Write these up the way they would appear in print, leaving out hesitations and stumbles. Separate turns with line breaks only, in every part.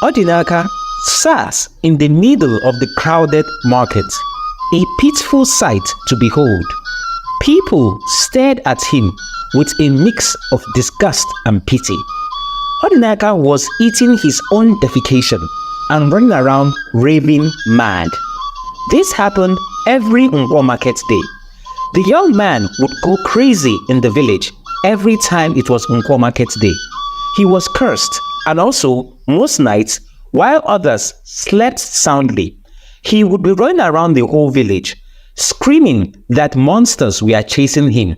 Odinaka sat in the middle of the crowded market, a pitiful sight to behold. People stared at him with a mix of disgust and pity. Odinaka was eating his own defecation and running around raving mad. This happened every Nkwo market day. The young man would go crazy in the village every time it was Nkwo market day. He was cursed, and also most nights, while others slept soundly, he would be running around the whole village, screaming that monsters were chasing him.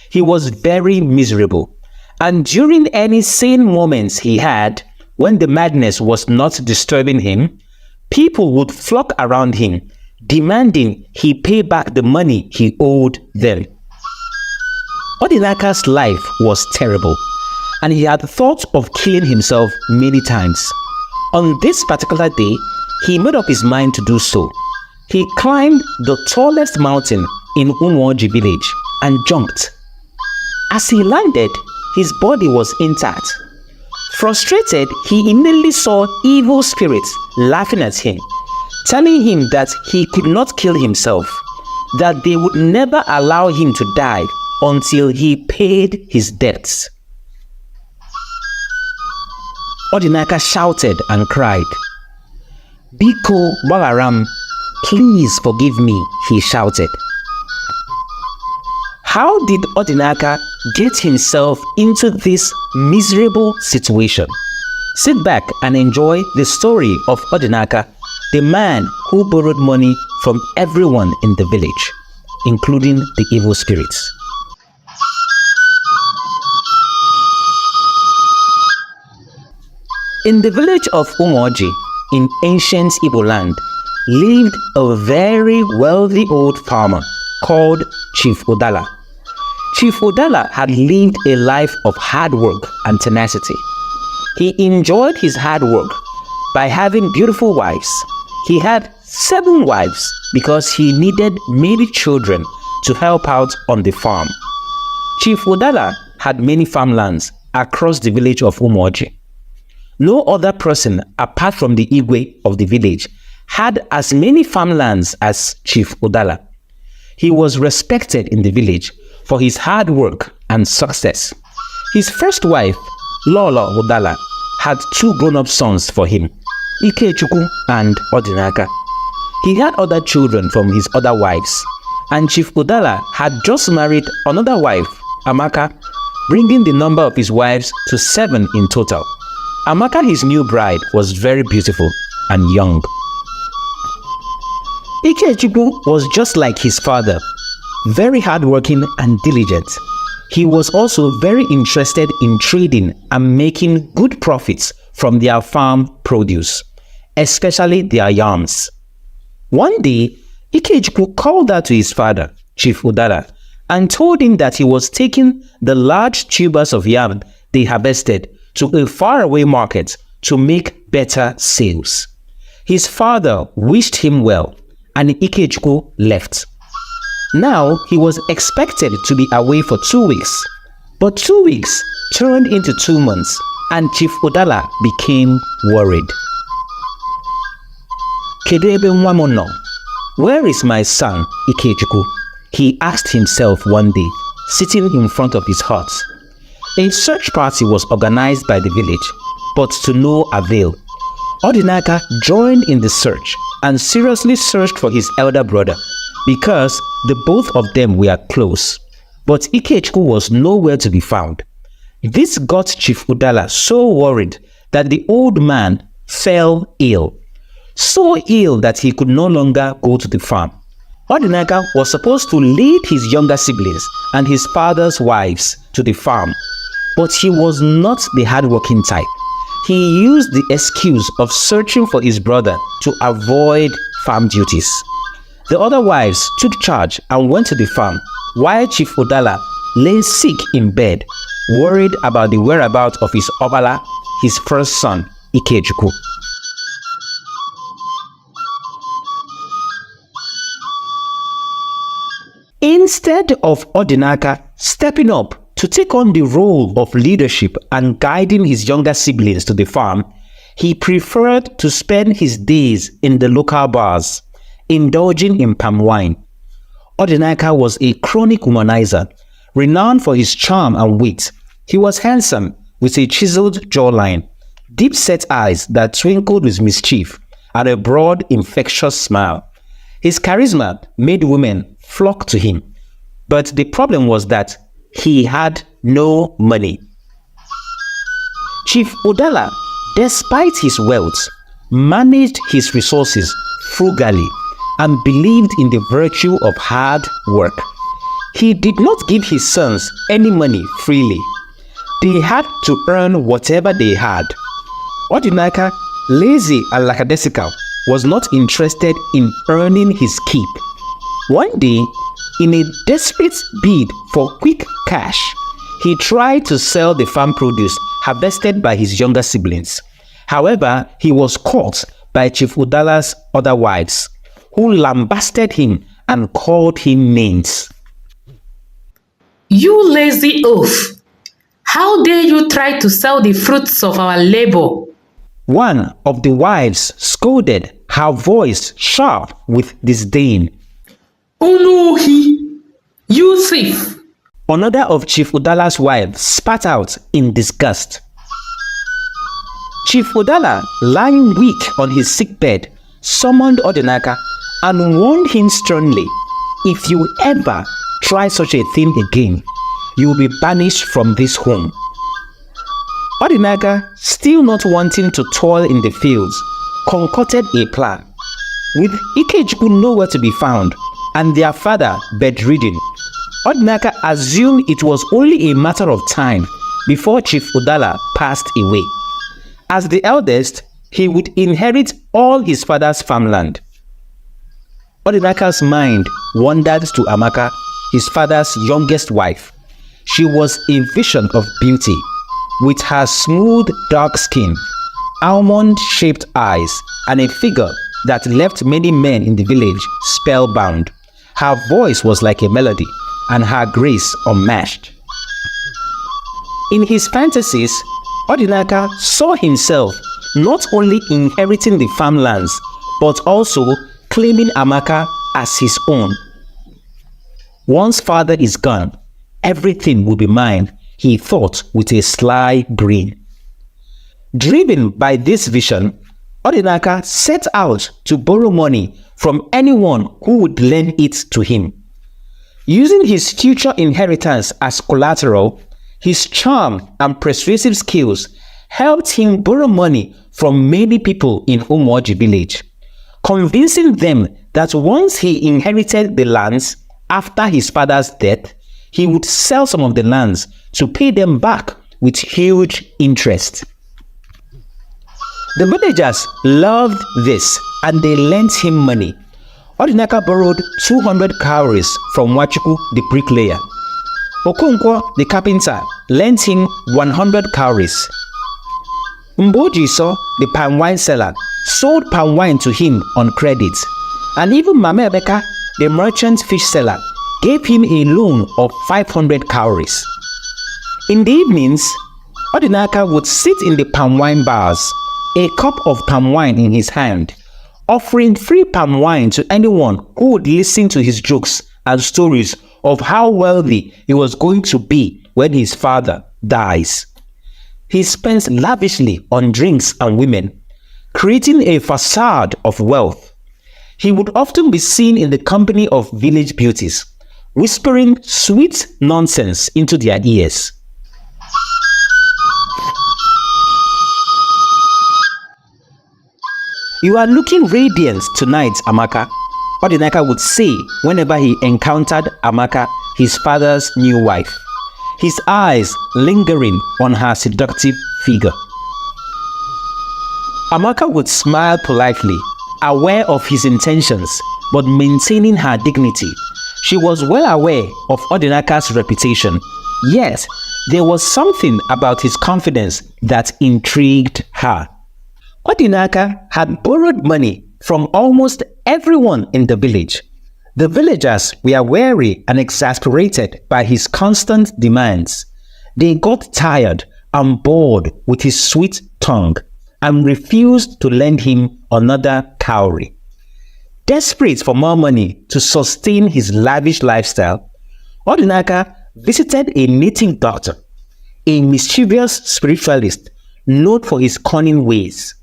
He was very miserable, and during any sane moments he had, when the madness was not disturbing him, people would flock around him, demanding he pay back the money he owed them. Odinaka's life was terrible, and he had thought of killing himself many times. On this particular day, he made up his mind to do so. He climbed the tallest mountain in Umuoji village and jumped. As he landed, his body was intact. Frustrated, he immediately saw evil spirits laughing at him, telling him that he could not kill himself, that they would never allow him to die until he paid his debts. Odinaka shouted and cried, "Biko Balaram, please forgive me," he shouted. How did Odinaka get himself into this miserable situation? Sit back and enjoy the story of Odinaka, the man who borrowed money from everyone in the village, including the evil spirits. In the village of Umuoji, in ancient Igbo land, lived a very wealthy old farmer called Chief Udala. Chief Udala had lived a life of hard work and tenacity. He enjoyed his hard work by having beautiful wives. He had 7 wives because he needed many children to help out on the farm. Chief Udala had many farmlands across the village of Umuoji. No other person apart from the Igwe of the village had as many farmlands as Chief Udala. He was respected in the village for his hard work and success. His first wife, Lolo Udala, had 2 grown-up sons for him, Ikechukwu and Odinaka. He had other children from his other wives, and Chief Udala had just married another wife, Amaka, bringing the number of his wives to 7 in total. Amaka, his new bride, was very beautiful and young. Ikechukwu was just like his father, very hardworking and diligent. He was also very interested in trading and making good profits from their farm produce, especially their yams. One day, Ikechukwu called out to his father, Chief Udala, and told him that he was taking the large tubers of yam they harvested to a faraway market to make better sales. His father wished him well, and Ikechukwu left. Now he was expected to be away for 2 weeks, but 2 weeks turned into 2 months, and Chief Udala became worried. Kedu ebe nwa m nọ? Where is my son, Ikechukwu? He asked himself one day, sitting in front of his hut. A search party was organized by the village, but to no avail. Odinaka joined in the search and seriously searched for his elder brother because the both of them were close, but Ikechukwu was nowhere to be found. This got Chief Udala so worried that the old man fell ill, so ill that he could no longer go to the farm. Odinaka was supposed to lead his younger siblings and his father's wives to the farm, but he was not the hardworking type. He used the excuse of searching for his brother to avoid farm duties. The other wives took charge and went to the farm, while Chief Udala lay sick in bed, worried about the whereabouts of his Obala, his first son, Ikechukwu. Instead of Odinaka stepping up to take on the role of leadership and guiding his younger siblings to the farm, He preferred to spend his days in the local bars, indulging in palm wine. Odinaka was a chronic womanizer, renowned for his charm and wit. He was handsome, with a chiseled jawline, deep-set eyes that twinkled with mischief, and a broad, infectious smile. His charisma made women flock to him, but the problem was that he had no money. Chief Udala, despite his wealth, managed his resources frugally and believed in the virtue of hard work. He did not give his sons any money freely. They had to earn whatever they had. Odinaka, lazy and lackadaisical, was not interested in earning his keep. One day, in a desperate bid for quick cash, he tried to sell the farm produce harvested by his younger siblings. However, he was caught by Chief Udala's other wives, who lambasted him and called him names.
You lazy oaf! How dare you try to sell the fruits of our labor?
One of the wives scolded, her voice sharp with disdain.
Unuhi! You thief!
Another of Chief Udala's wives spat out in disgust. Chief Udala, lying weak on his sickbed, summoned Odinaka and warned him sternly, "If you ever try such a thing again, you will be banished from this home." Odinaka, still not wanting to toil in the fields, concocted a plan. With Ikechukwu nowhere to be found and their father bedridden, Odinaka assumed it was only a matter of time before Chief Udala passed away. As the eldest, he would inherit all his father's farmland. Odinaka's mind wandered to Amaka, his father's youngest wife. She was a vision of beauty, with her smooth dark skin, almond-shaped eyes, and a figure that left many men in the village spellbound. Her voice was like a melody, and her grace unmatched. In his fantasies, Odinaka saw himself not only inheriting the farmlands, but also claiming Amaka as his own. Once father is gone, everything will be mine, he thought with a sly grin. Driven by this vision, Odinaka set out to borrow money from anyone who would lend it to him. Using his future inheritance as collateral, his charm and persuasive skills helped him borrow money from many people in Umoji village, convincing them that once he inherited the lands after his father's death, he would sell some of the lands to pay them back with huge interest. The villagers loved this and they lent him money. Odinaka borrowed 200 cowries from Wachuku the bricklayer. Okonkwo the carpenter lent him 100 cowries. Mbojiso the palm wine seller sold palm wine to him on credit. And even Mama Ebeka the merchant fish seller gave him a loan of 500 cowries. In the evenings, Odinaka would sit in the palm wine bars, a cup of palm wine in his hand, offering free palm wine to anyone who would listen to his jokes and stories of how wealthy he was going to be when his father dies. He spends lavishly on drinks and women, creating a facade of wealth. He would often be seen in the company of village beauties, whispering sweet nonsense into their ears. "You are looking radiant tonight, Amaka," Odinaka would say whenever he encountered Amaka, his father's new wife, his eyes lingering on her seductive figure. Amaka would smile politely, aware of his intentions, but maintaining her dignity. She was well aware of Odinaka's reputation, yet there was something about his confidence that intrigued her. Odinaka had borrowed money from almost everyone in the village. The villagers were wary and exasperated by his constant demands. They got tired and bored with his sweet tongue, and refused to lend him another cowrie. Desperate for more money to sustain his lavish lifestyle, Odinaka visited a native doctor, a mischievous spiritualist known for his cunning ways.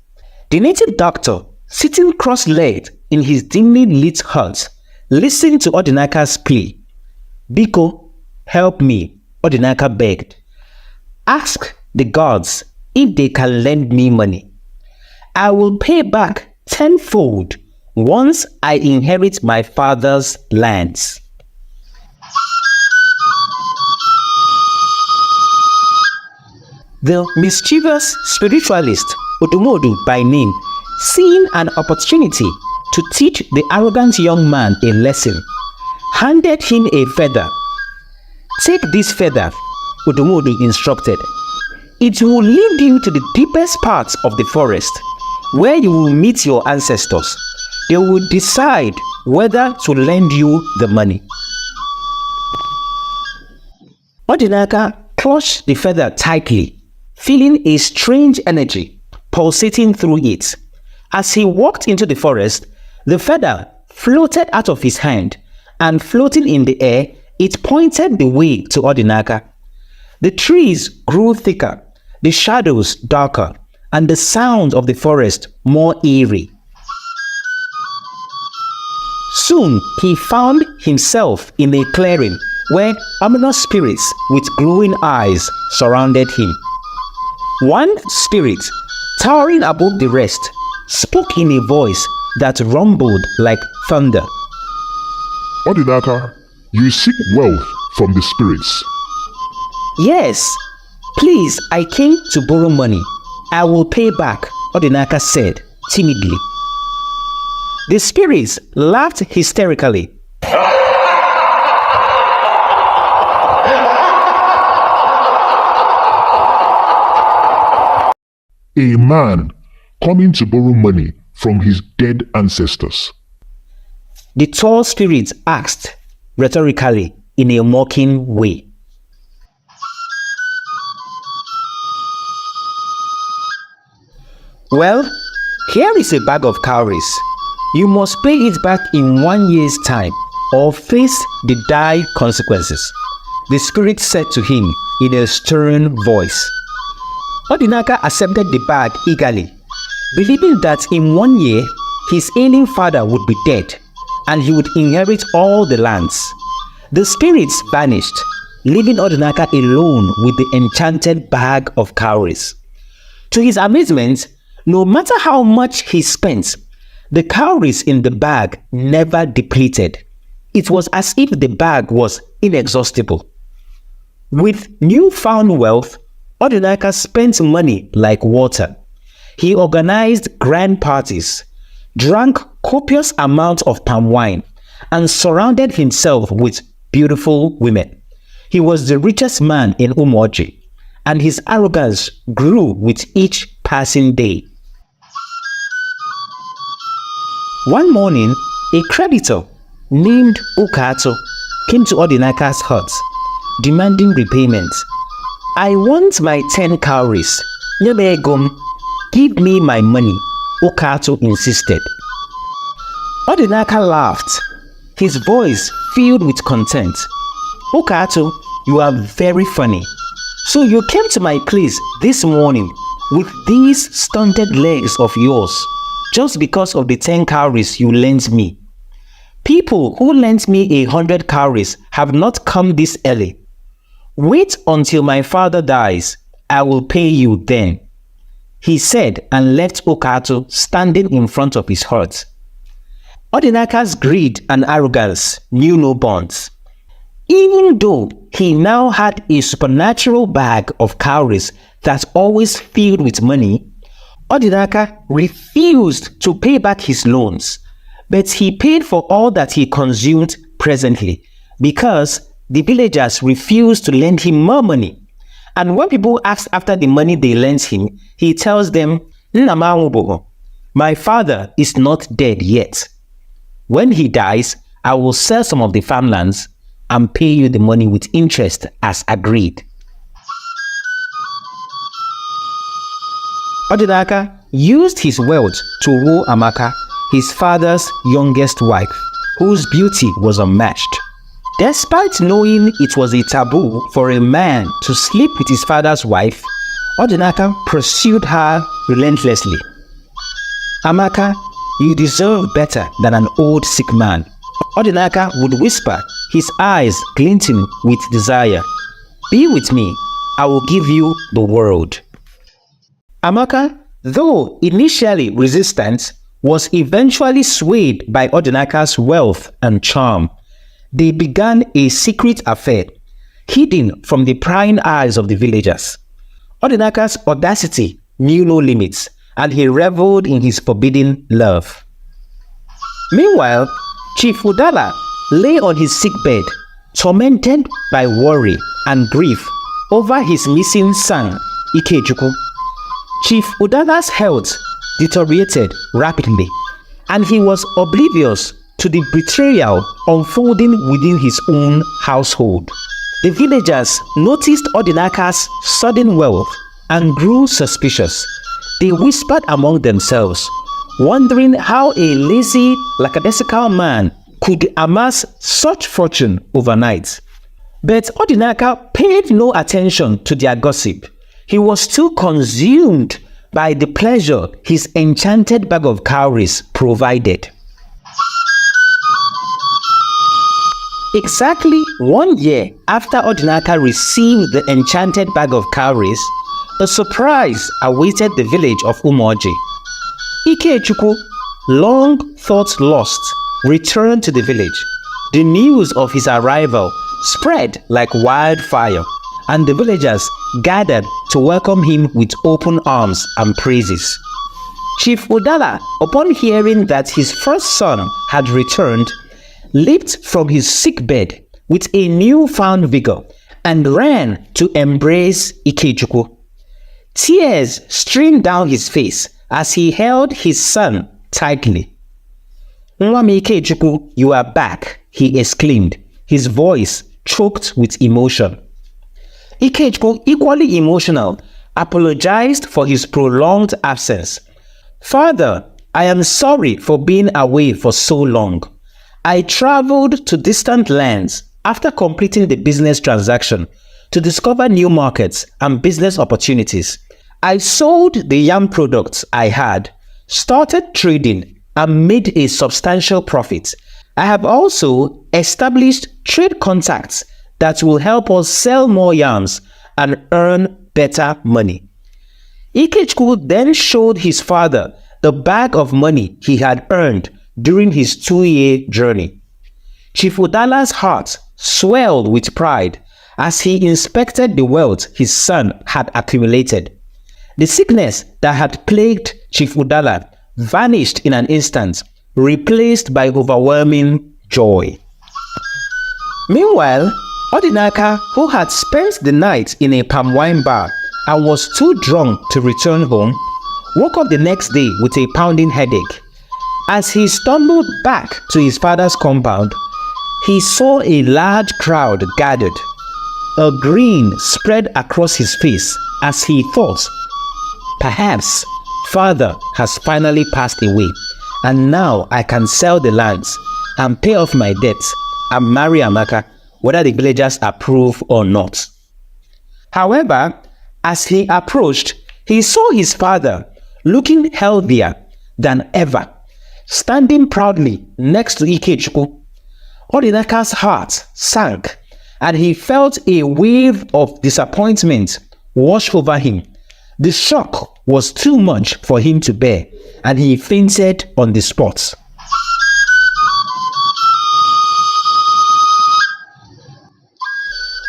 The native doctor, sitting cross-legged in his dimly lit hut, listened to Odinaka's plea. "Biko, help me," Odinaka begged. "Ask the gods if they can lend me money. I will pay back tenfold once I inherit my father's lands." The mischievous spiritualist, Odumodu by name, seeing an opportunity to teach the arrogant young man a lesson, handed him a feather. "Take this feather," Odumodu instructed. "It will lead you to the deepest parts of the forest, where you will meet your ancestors. They will decide whether to lend you the money." Odinaka clutched the feather tightly, feeling a strange energy pulsating through it. As he walked into the forest, the feather floated out of his hand, and floating in the air, it pointed the way to Odinaka. The trees grew thicker, the shadows darker, and the sound of the forest more eerie. Soon he found himself in a clearing where ominous spirits with glowing eyes surrounded him. One spirit, towering above the rest, spoke in a voice that rumbled like thunder.
"Odinaka, you seek wealth from the spirits."
"Yes, please, I came to borrow money. I will pay back," Odinaka said timidly. The spirits laughed hysterically.
"A man coming to borrow money from his dead ancestors."
The tall spirit asked rhetorically in a mocking way. "Well, here is a bag of cowries. You must pay it back in 1 year's time or face the dire consequences," the spirit said to him in a stern voice. Odinaka accepted the bag eagerly, believing that in 1 year his ailing father would be dead and he would inherit all the lands. The spirits vanished, leaving Odinaka alone with the enchanted bag of cowries. To his amazement, no matter how much he spent, the cowries in the bag never depleted. It was as if the bag was inexhaustible. With newfound wealth, Odinaka spent money like water. He organized grand parties, drank copious amounts of palm wine, and surrounded himself with beautiful women. He was the richest man in Umoji, and his arrogance grew with each passing day. One morning, a creditor named Okato came to Odinaka's hut, demanding repayment. "I want my 10 cowries. Nyebegom, give me my money," Okato insisted. Odinaka laughed, his voice filled with contempt. "Okato, you are very funny. So you came to my place this morning with these stunted legs of yours just because of the 10 cowries you lent me. People who lent me 100 cowries have not come this early. Wait until my father dies. I will pay you then," he said, and left Okato standing in front of his hut. Odinaka's greed and arrogance knew no bounds. Even though he now had a supernatural bag of cowries that always filled with money, Odinaka refused to pay back his loans, but he paid for all that he consumed presently because the villagers refused to lend him more money. And when people ask after the money they lent him, he tells them, "Nnamawubogo, my father is not dead yet. When he dies, I will sell some of the farmlands and pay you the money with interest as agreed." Odinaka used his wealth to woo Amaka, his father's youngest wife, whose beauty was unmatched. Despite knowing it was a taboo for a man to sleep with his father's wife, Odinaka pursued her relentlessly. Amaka, you deserve better than an old sick man, Odinaka would whisper, his eyes glinting with desire. Be with me, I will give you the world. Amaka, though initially resistant, was eventually swayed by Odinaka's wealth and charm. They began a secret affair, hidden from the prying eyes of the villagers. Odinaka's audacity knew no limits, and he reveled in his forbidden love. Meanwhile, Chief Udala lay on his sickbed, tormented by worry and grief over his missing son, Ikechukwu. Chief Udala's health deteriorated rapidly, and he was oblivious to the betrayal unfolding within his own household. The villagers noticed Odinaka's sudden wealth and grew suspicious. They whispered among themselves, wondering how a lazy, lackadaisical man could amass such fortune overnight. But Odinaka paid no attention to their gossip. He was too consumed by the pleasure his enchanted bag of cowries provided. Exactly 1 year after Odinaka received the enchanted bag of cowries, a surprise awaited the village of Umoji. Ikechukwu, long thought lost, returned to the village. The news of his arrival spread like wildfire, and the villagers gathered to welcome him with open arms and praises. Chief Udala, upon hearing that his first son had returned, leaped from his sickbed with a newfound vigor and ran to embrace Ikechukwu. Tears streamed down his face as he held his son tightly. "Nwami Ikechukwu, you are back," he exclaimed, his voice choked with emotion. Ikechukwu, equally emotional, apologized for his prolonged absence. "Father, I am sorry for being away for so long. I traveled to distant lands after completing the business transaction to discover new markets and business opportunities. I sold the yam products I had, started trading, and made a substantial profit. I have also established trade contacts that will help us sell more yams and earn better money." Ikechukwu then showed his father the bag of money he had earned during his 2-year journey. Chief Udala's heart swelled with pride as he inspected the wealth his son had accumulated. The sickness that had plagued Chief Udala vanished in an instant, replaced by overwhelming joy. Meanwhile, Odinaka, who had spent the night in a palm wine bar and was too drunk to return home, woke up the next day with a pounding headache. As he stumbled back to his father's compound, he saw a large crowd gathered. A grin spread across his face as he thought, perhaps father has finally passed away, and now I can sell the lands and pay off my debts and marry Amaka, whether the villagers approve or not. However, as he approached, he saw his father looking healthier than ever, standing proudly next to Ikechukwu. Odinaka's heart sank, and he felt a wave of disappointment wash over him. The shock was too much for him to bear, and he fainted on the spot.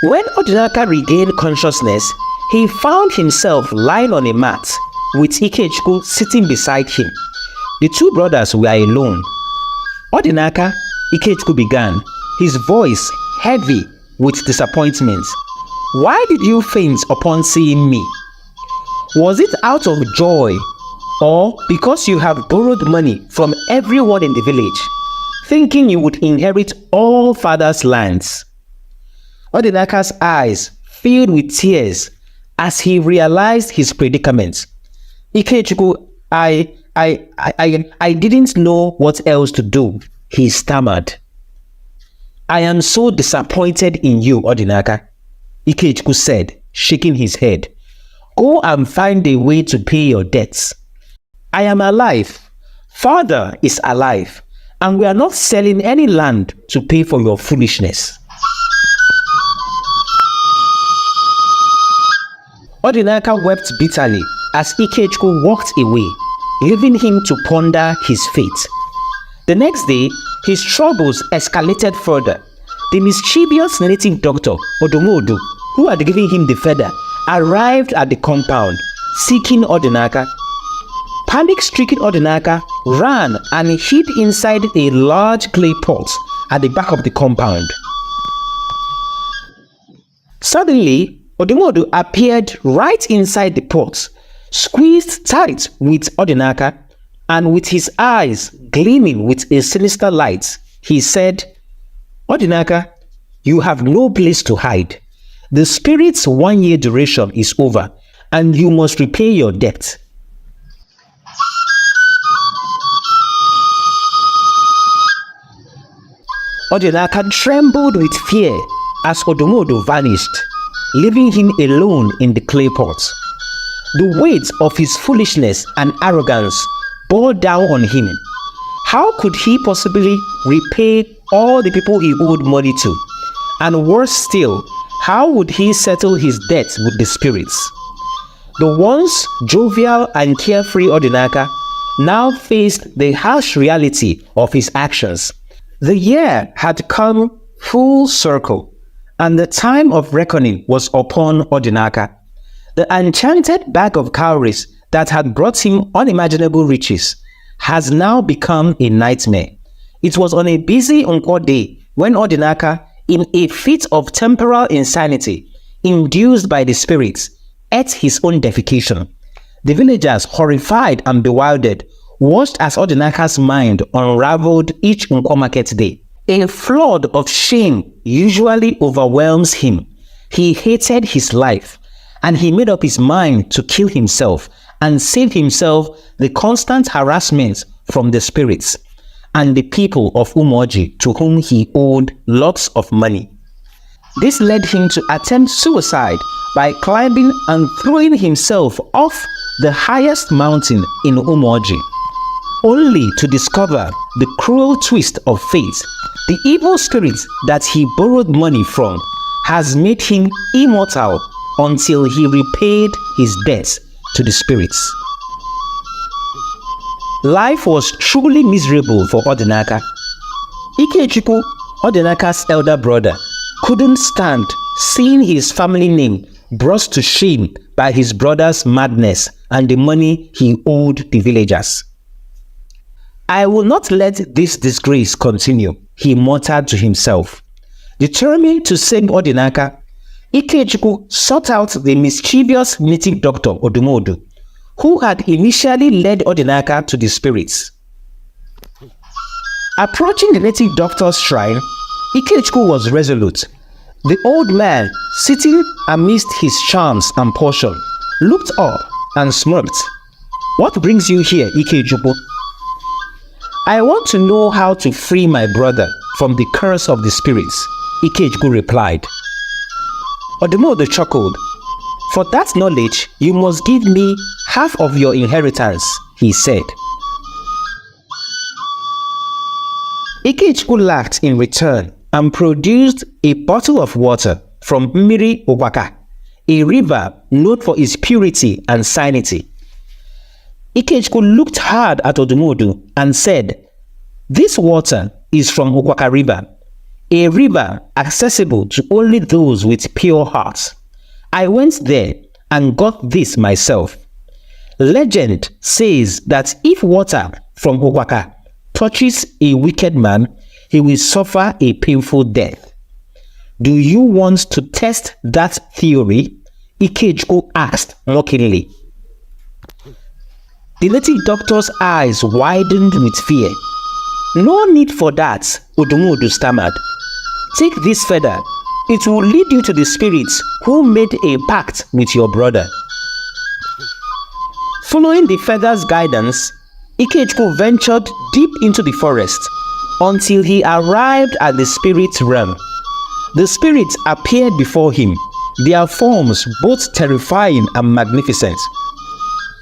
When Odinaka regained consciousness, he found himself lying on a mat with Ikechukwu sitting beside him. The two brothers were alone. "Odinaka," Ikechukwu began, his voice heavy with disappointment. "Why did you faint upon seeing me? Was it out of joy, or because you have borrowed money from everyone in the village, thinking you would inherit all father's lands?" Odinaka's eyes filled with tears as he realized his predicament. Ikechukwu, I didn't know what else to do, he stammered. I am so disappointed in you, Odinaka, Ikechukwu said, shaking his head. Go and find a way to pay your debts. I am alive. Father is alive. And we are not selling any land to pay for your foolishness. Odinaka wept bitterly as Ikechukwu walked away, leaving him to ponder his fate. The next day, his troubles escalated further. The mischievous native doctor, Odumodu, who had given him the feather, arrived at the compound, seeking Odinaka. Panic-stricken Odinaka ran and hid inside a large clay pot at the back of the compound. Suddenly, Odumodu appeared right inside the pot, squeezed tight with Odinaka, and with his eyes gleaming with a sinister light, he said, Odinaka, you have no place to hide. The spirit's 1-year duration is over, and you must repay your debt. Odinaka trembled with fear as Odumodu vanished, leaving him alone in the clay pot. The weight of his foolishness and arrogance bore down on him. How could he possibly repay all the people he owed money to? And worse still, how would he settle his debts with the spirits? The once jovial and carefree Odinaka now faced the harsh reality of his actions. The year had come full circle, and the time of reckoning was upon Odinaka. The enchanted bag of cowries that had brought him unimaginable riches has now become a nightmare. It was on a busy Nkwo day when Odinaka, in a fit of temporal insanity, induced by the spirits, ate his own defecation. The villagers, horrified and bewildered, watched as Odinaka's mind unraveled each Nkwo market day. A flood of shame usually overwhelms him. He hated his life, and he made up his mind to kill himself and save himself the constant harassment from the spirits and the people of Umoji, to whom he owed lots of money. This led him to attempt suicide by climbing and throwing himself off the highest mountain in Umoji, only to discover the cruel twist of fate. The evil spirit that he borrowed money from has made him immortal until he repaid his debts to the spirits. Life was truly miserable for Odinaka. Ikechukwu, Odinaka's elder brother, couldn't stand seeing his family name brought to shame by his brother's madness and the money he owed the villagers. I will not let this disgrace continue, he muttered to himself. Determined to save Odinaka, Ikechukwu sought out the mischievous native doctor Odumodu, who had initially led Odinaka to the spirits. Approaching the native doctor's shrine, Ikechukwu was resolute. The old man, sitting amidst his charms and portion, looked up and smirked. What brings you here, Ikechukwu? I want to know how to free my brother from the curse of the spirits, Ikechukwu replied. Odumodu chuckled. For that knowledge, you must give me half of your inheritance, he said. Ikechukwu laughed in return and produced a bottle of water from Mmiri Ugwaka, a river known for its purity and sanity. Ikechukwu looked hard at Odumodu and said, "This water is from Ugwaka River, a river accessible to only those with pure hearts. I went there and got this myself. Legend says that if water from Ugwaka touches a wicked man, he will suffer a painful death. Do you want to test that theory?" Ikechukwu asked mockingly. The native doctor's eyes widened with fear. "No need for that," Odumodu stammered. "Take this feather. It will lead you to the spirits who made a pact with your brother." Following the feather's guidance, Ikechukwu ventured deep into the forest until he arrived at the spirit realm. The spirits appeared before him, their forms both terrifying and magnificent.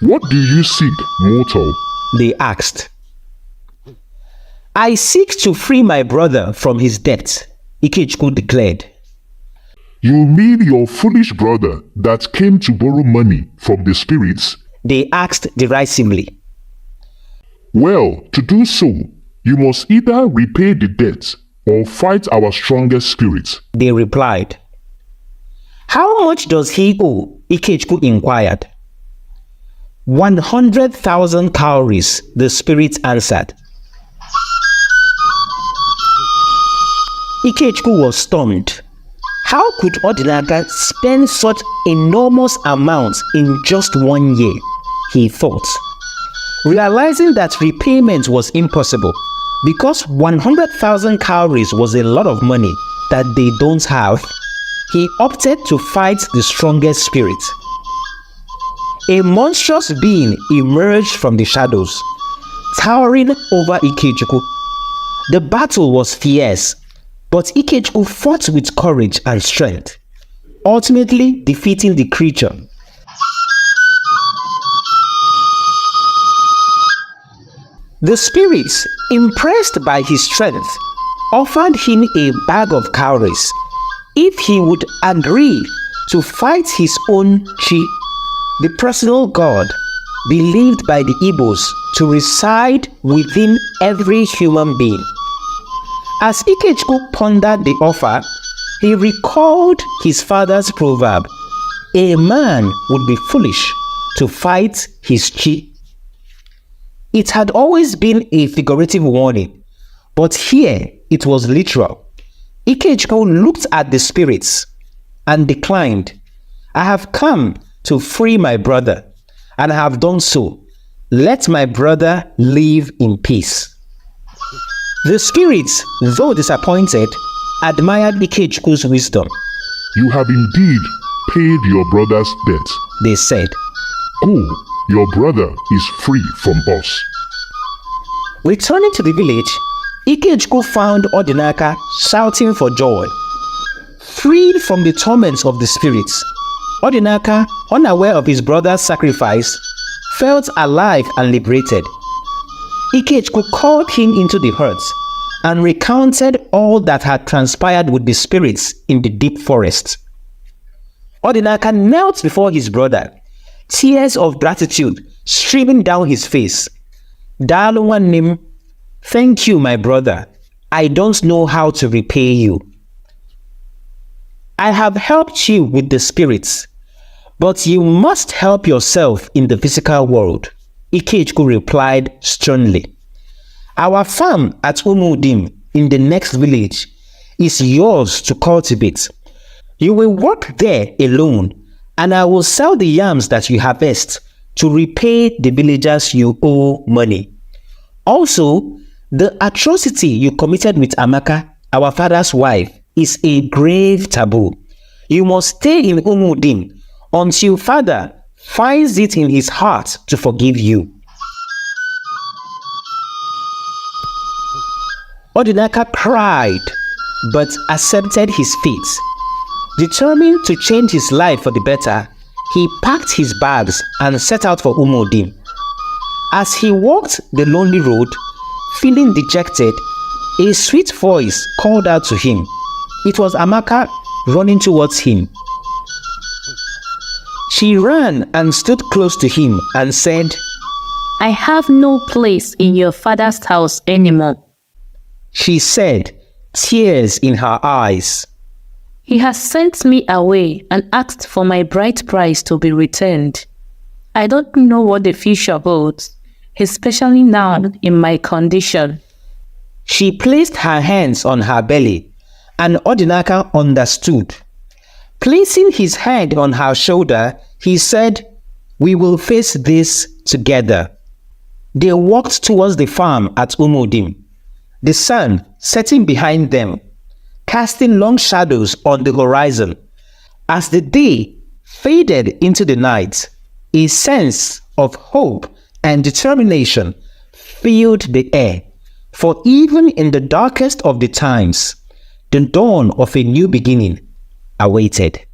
What do you seek, mortal?
They asked. I seek to free my brother from his debt, Ikechukwu declared.
You mean your foolish brother that came to borrow money from the spirits?
They asked derisively.
Well, to do so, you must either repay the debt or fight our strongest spirits.
They replied. How much does he owe? Ikechukwu inquired. 100,000 cowries, the spirit answered. Ikechukwu was stunned. How could Odinaka spend such enormous amounts in just 1 year? He thought. Realizing that repayment was impossible because 100,000 cowries was a lot of money that they don't have, he opted to fight the strongest spirit. A monstrous being emerged from the shadows, towering over Ikechukwu. The battle was fierce, but Ikechukwu fought with courage and strength, ultimately defeating the creature. The spirits, impressed by his strength, offered him a bag of cowries if he would agree to fight his own Chi, the personal god believed by the Igbos to reside within every human being. As Ikechukwu pondered the offer, he recalled his father's proverb, a man would be foolish to fight his Chi. It had always been a figurative warning, but here it was literal. Ikechukwu looked at the spirits and declined. I have come to free my brother, and I have done so. Let my brother live in peace. The spirits, though disappointed, admired Ikechukwu's wisdom.
You have indeed paid your brother's debt,
they said.
Go, your brother is free from us.
Returning to the village, Ikechukwu found Odinaka shouting for joy. Freed from the torments of the spirits, Odinaka, unaware of his brother's sacrifice, felt alive and liberated. Ikechukwu called him into the hut and recounted all that had transpired with the spirits in the deep forest. Odinaka knelt before his brother, tears of gratitude streaming down his face. Daalụ nwanne m, thank you, my brother. I don't know how to repay you. I have helped you with the spirits, but you must help yourself in the physical world, Ikechukwu replied sternly. Our farm at Umudim in the next village is yours to cultivate. You will work there alone, and I will sell the yams that you harvest to repay the villagers you owe money. Also, the atrocity you committed with Amaka, our father's wife, is a grave taboo. You must stay in Umudim until father finds it in his heart to forgive you. Odinaka cried, but accepted his fate. Determined to change his life for the better, he packed his bags and set out for Umudim. As he walked the lonely road, feeling dejected, a sweet voice called out to him. It was Amaka running towards him. She ran and stood close to him and said,
I have no place in your father's house anymore.
She said, tears in her eyes.
He has sent me away and asked for my bright price to be returned. I don't know what the future holds, especially now in my condition.
She placed her hands on her belly, and Odinaka understood. Placing his hand on her shoulder, he said, we will face this together. They walked towards the farm at Umudim, the sun setting behind them, casting long shadows on the horizon. As the day faded into the night, a sense of hope and determination filled the air, for even in the darkest of the times, the dawn of a new beginning awaited.